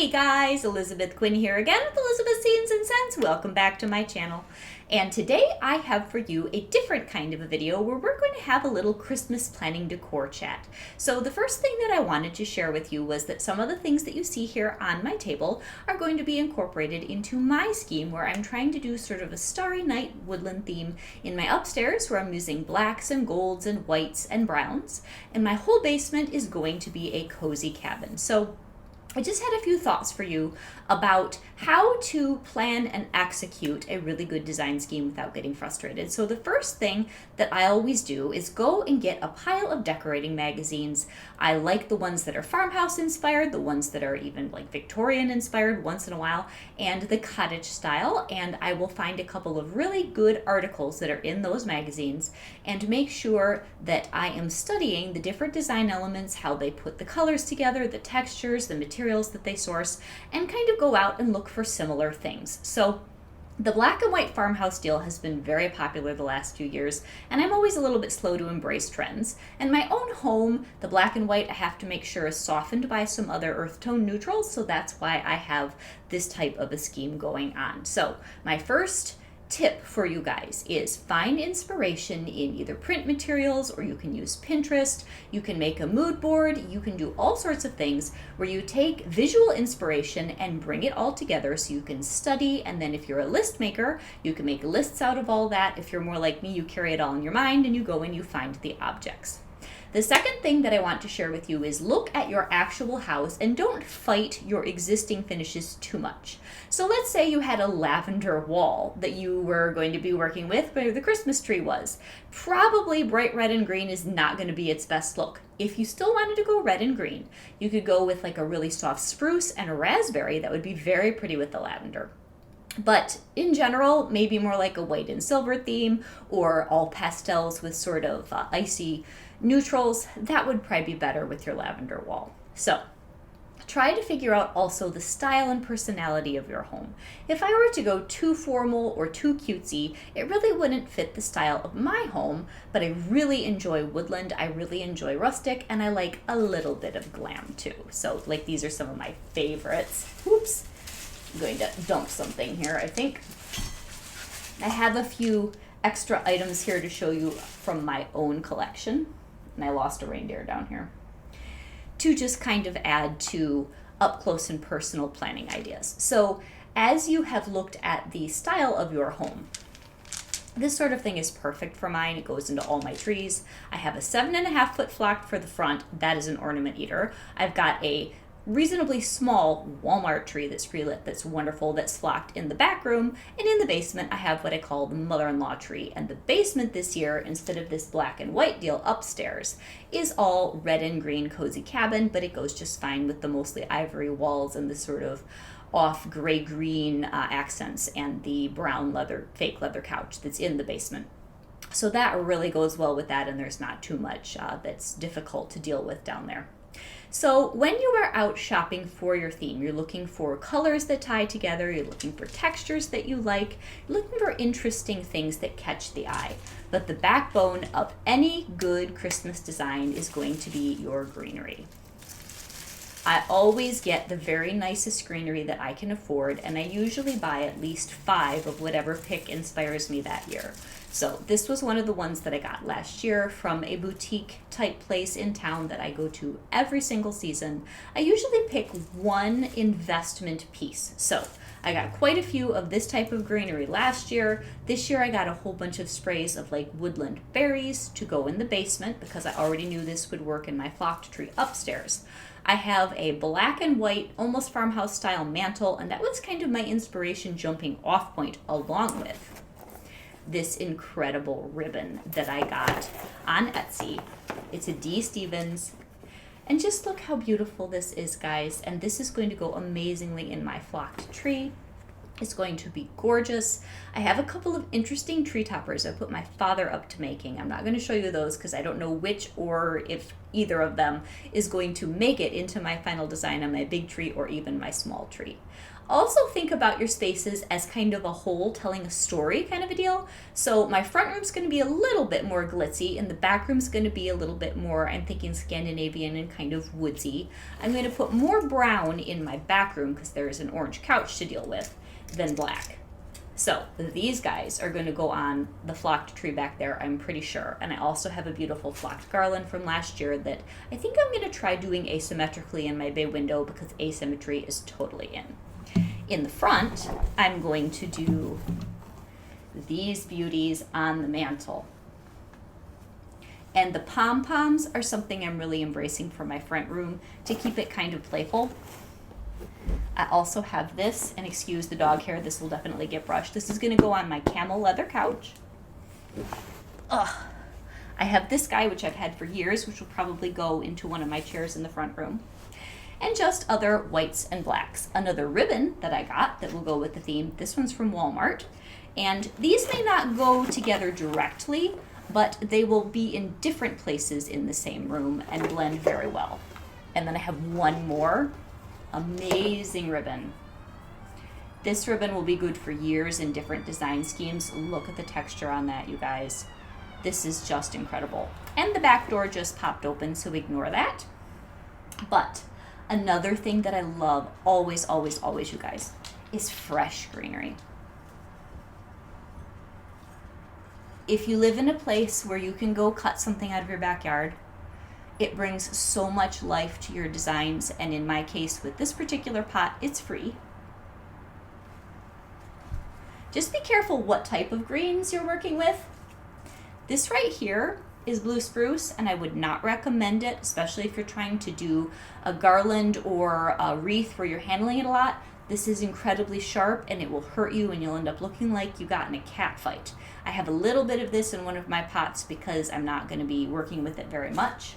Hey guys, Elizabeth Quinn here again with Elizabeth Scenes and Scents. Welcome back to my channel. And today I have for you a different kind of a video where we're going to have a little Christmas planning decor chat. So the first thing that I wanted to share with you was that some of the things that you see here on my table are going to be incorporated into my scheme, where I'm trying to do sort of a starry night woodland theme in my upstairs, where I'm using blacks and golds and whites and browns. And my whole basement is going to be a cozy cabin. So I just had a few thoughts for you about how to plan and execute a really good design scheme without getting frustrated. So the first thing that I always do is go and get a pile of decorating magazines. I like the ones that are farmhouse inspired, the ones that are even like Victorian inspired once in a while, and the cottage style. And I will find a couple of really good articles that are in those magazines and make sure that I am studying the different design elements, how they put the colors together, the textures, the materials that they source, and kind of go out and look for similar things. So the black and white farmhouse deal has been very popular the last few years, and I'm always a little bit slow to embrace trends. In my own home, the black and white I have to make sure is softened by some other earth tone neutrals, so that's why I have this type of a scheme going on. So my first tip for you guys is find inspiration in either print materials, or you can use Pinterest, you can make a mood board, you can do all sorts of things where you take visual inspiration and bring it all together so you can study. And then if you're a list maker, you can make lists out of all that. If you're more like me, you carry it all in your mind and you go and you find the objects. The second thing that I want to share with you is look at your actual house and don't fight your existing finishes too much. So let's say you had a lavender wall that you were going to be working with where the Christmas tree was. Probably bright red and green is not going to be its best look. If you still wanted to go red and green, you could go with like a really soft spruce and a raspberry. That would be very pretty with the lavender. But in general, maybe more like a white and silver theme, or all pastels with sort of icy neutrals. That would probably be better with your lavender wall. So try to figure out also the style and personality of your home. If I were to go too formal or too cutesy, it really wouldn't fit the style of my home, but I really enjoy woodland, I really enjoy rustic, and I like a little bit of glam too. So like these are some of my favorites. Oops. I'm going to dump something here, I think. I have a few extra items here to show you from my own collection. And I lost a reindeer down here. To just kind of add to up close and personal planning ideas. So as you have looked at the style of your home, this sort of thing is perfect for mine. It goes into all my trees. I have a 7.5 foot flock for the front. That is an ornament eater. I've got a reasonably small Walmart tree that's relit, that's wonderful, that's flocked in the back room. And in the basement, I have what I call the mother-in-law tree. And the basement this year, instead of this black and white deal upstairs, is all red and green cozy cabin, but it goes just fine with the mostly ivory walls and the sort of off gray-green accents and the brown leather, fake leather couch that's in the basement. So that really goes well with that, and there's not too much that's difficult to deal with down there. So when you are out shopping for your theme, you're looking for colors that tie together, you're looking for textures that you like, you're looking for interesting things that catch the eye. But the backbone of any good Christmas design is going to be your greenery. I always get the very nicest greenery that I can afford, and I usually buy at least 5 of whatever pick inspires me that year. So this was one of the ones that I got last year from a boutique type place in town that I go to every single season. I usually pick one investment piece. So I got quite a few of this type of greenery last year. This year I got a whole bunch of sprays of like woodland berries to go in the basement because I already knew this would work in my flocked tree upstairs. I have a black and white, almost farmhouse style mantle, and that was kind of my inspiration jumping off point, along with this incredible ribbon that I got on Etsy. It's a D. Stevens. And just look how beautiful this is, guys. And this is going to go amazingly in my flocked tree. It's going to be gorgeous. I have a couple of interesting tree toppers I put my father up to making. I'm not going to show you those because I don't know which or if either of them is going to make it into my final design on my big tree or even my small tree. Also think about your spaces as kind of a whole, telling a story kind of a deal. So my front room's going to be a little bit more glitzy, and the back room's going to be a little bit more, I'm thinking Scandinavian and kind of woodsy. I'm going to put more brown in my back room because there's an orange couch to deal with than black. So these guys are going to go on the flocked tree back there, I'm pretty sure. And I also have a beautiful flocked garland from last year that I think I'm going to try doing asymmetrically in my bay window because asymmetry is totally in. In the front, I'm going to do these beauties on the mantle. And the pom-poms are something I'm really embracing for my front room to keep it kind of playful. I also have this, and excuse the dog hair, this will definitely get brushed. This is going to go on my camel leather couch. Ugh. I have this guy, which I've had for years, which will probably go into one of my chairs in the front room. And just other whites and blacks. Another ribbon that I got that will go with the theme. This one's from Walmart. And these may not go together directly, but they will be in different places in the same room and blend very well. And then I have one more amazing ribbon. This ribbon will be good for years in different design schemes. Look at the texture on that, you guys. This is just incredible. And the back door just popped open, so ignore that. But another thing that I love, always, always, always, you guys, is fresh greenery. If you live in a place where you can go cut something out of your backyard, it brings so much life to your designs, and in my case with this particular pot, it's free. Just be careful what type of greens you're working with. This right here is blue spruce, and I would not recommend it, especially if you're trying to do a garland or a wreath where you're handling it a lot. This is incredibly sharp and it will hurt you and you'll end up looking like you got in a cat fight. I have a little bit of this in one of my pots because I'm not going to be working with it very much.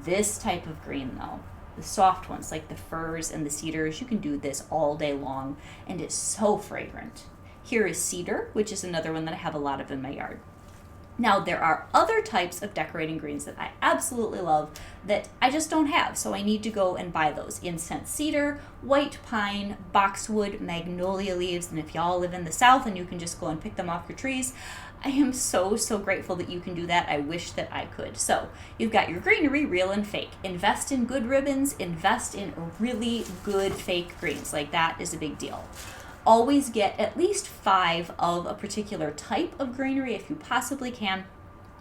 This type of green though, the soft ones like the firs and the cedars, you can do this all day long and it's so fragrant. Here is cedar, which is another one that I have a lot of in my yard. Now, there are other types of decorating greens that I absolutely love that I just don't have, so I need to go and buy those. Incense cedar, white pine, boxwood, magnolia leaves, and if y'all live in the South and you can just go and pick them off your trees, I am so, so grateful that you can do that. I wish that I could. So, you've got your greenery, real and fake. Invest in good ribbons, invest in really good fake greens. Like, that is a big deal. Always get at least 5 of a particular type of greenery if you possibly can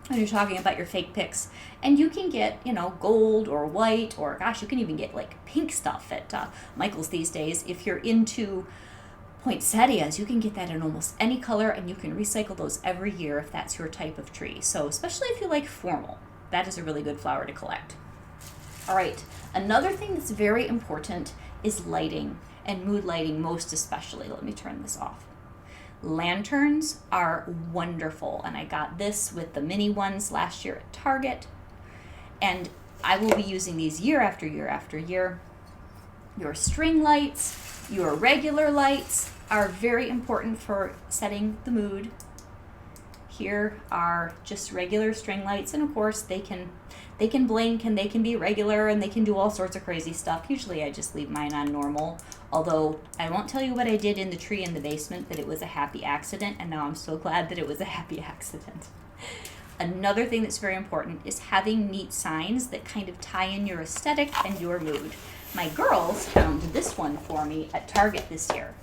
when you're talking about your fake picks. And you can get, gold or white, or gosh, you can even get like pink stuff at Michael's these days. If you're into poinsettias, you can get that in almost any color, and you can recycle those every year if that's your type of tree. So especially if you like formal, that is a really good flower to collect. All right, another thing that's very important is lighting. And mood lighting most especially. Let me turn this off. Lanterns are wonderful, and I got this with the mini ones last year at Target, and I will be using these year after year after year. Your string lights, your regular lights are very important for setting the mood. Here are just regular string lights, and of course they can blink and they can be regular and they can do all sorts of crazy stuff. Usually I just leave mine on normal, although I won't tell you what I did in the tree in the basement, but it was a happy accident, and now I'm so glad that it was a happy accident. Another thing that's very important is having neat signs that kind of tie in your aesthetic and your mood. My girls found this one for me at Target this year.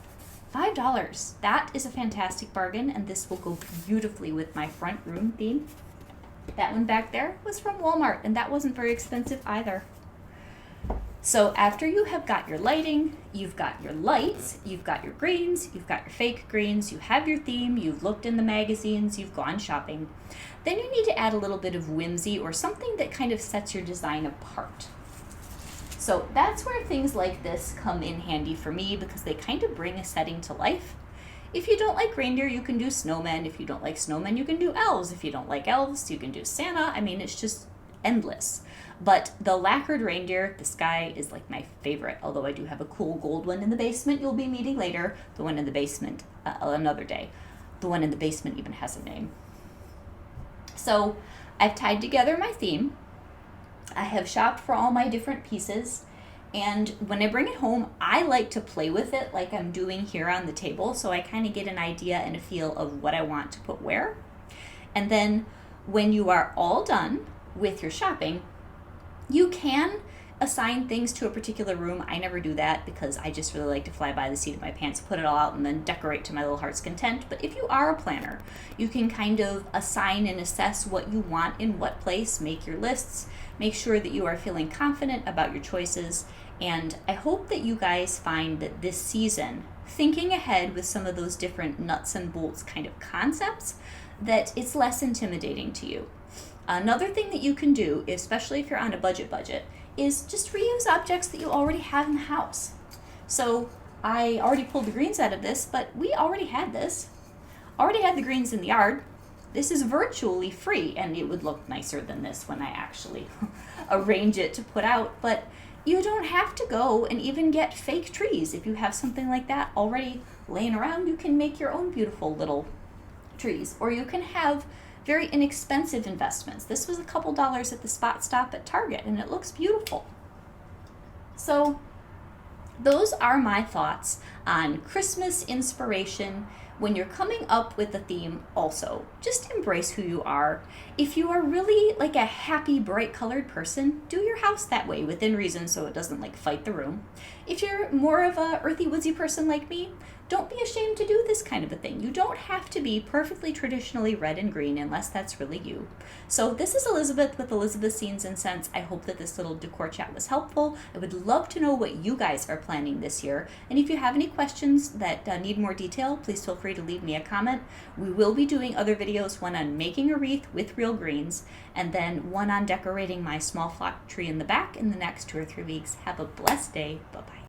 $5. That is a fantastic bargain, and this will go beautifully with my front room theme. That one back there was from Walmart, and that wasn't very expensive either. So after you have got your lighting, you've got your lights, you've got your greens, you've got your fake greens, you have your theme, you've looked in the magazines, you've gone shopping, then you need to add a little bit of whimsy or something that kind of sets your design apart. So that's where things like this come in handy for me, because they kind of bring a setting to life. If you don't like reindeer, you can do snowmen. If you don't like snowmen, you can do elves. If you don't like elves, you can do Santa. I mean, it's just endless. But the lacquered reindeer, this guy is like my favorite, although I do have a cool gold one in the basement you'll be meeting later. The one in the basement another day. The one in the basement even has a name. So I've tied together my theme. I have shopped for all my different pieces, And when I bring it home, I like to play with it like I'm doing here on the table, so I kind of get an idea and a feel of what I want to put where. And then when you are all done with your shopping, you can assign things to a particular room. I never do that because I just really like to fly by the seat of my pants, put it all out, and then decorate to my little heart's content. But if you are a planner, you can kind of assign and assess what you want in what place, make your lists, make sure that you are feeling confident about your choices. And I hope that you guys find that this season, thinking ahead with some of those different nuts and bolts kind of concepts, that it's less intimidating to you. Another thing that you can do, especially if you're on a budget, is just reuse objects that you already have in the house. So I already pulled the greens out of this, but we already had this. Already had the greens in the yard. This is virtually free, and it would look nicer than this when I actually arrange it to put out, but you don't have to go and even get fake trees. If you have something like that already laying around, you can make your own beautiful little trees, or you can have very inexpensive investments. This was a couple dollars at the Spot Stop at Target, and it looks beautiful. So those are my thoughts on Christmas inspiration. When you're coming up with a theme, also, just embrace who you are. If you are really like a happy, bright colored person, do your house that way within reason so it doesn't like fight the room. If you're more of a earthy, woodsy person like me, don't be ashamed to do this kind of a thing. You don't have to be perfectly traditionally red and green unless that's really you. So this is Elizabeth with Elizabeth's Scenes and Scents. I hope that this little decor chat was helpful. I would love to know what you guys are planning this year. And if you have any questions that need more detail, please feel free to leave me a comment. We will be doing other videos, one on making a wreath with real greens, and then one on decorating my small flock tree in the back in the next 2 or 3 weeks. Have a blessed day. Bye-bye.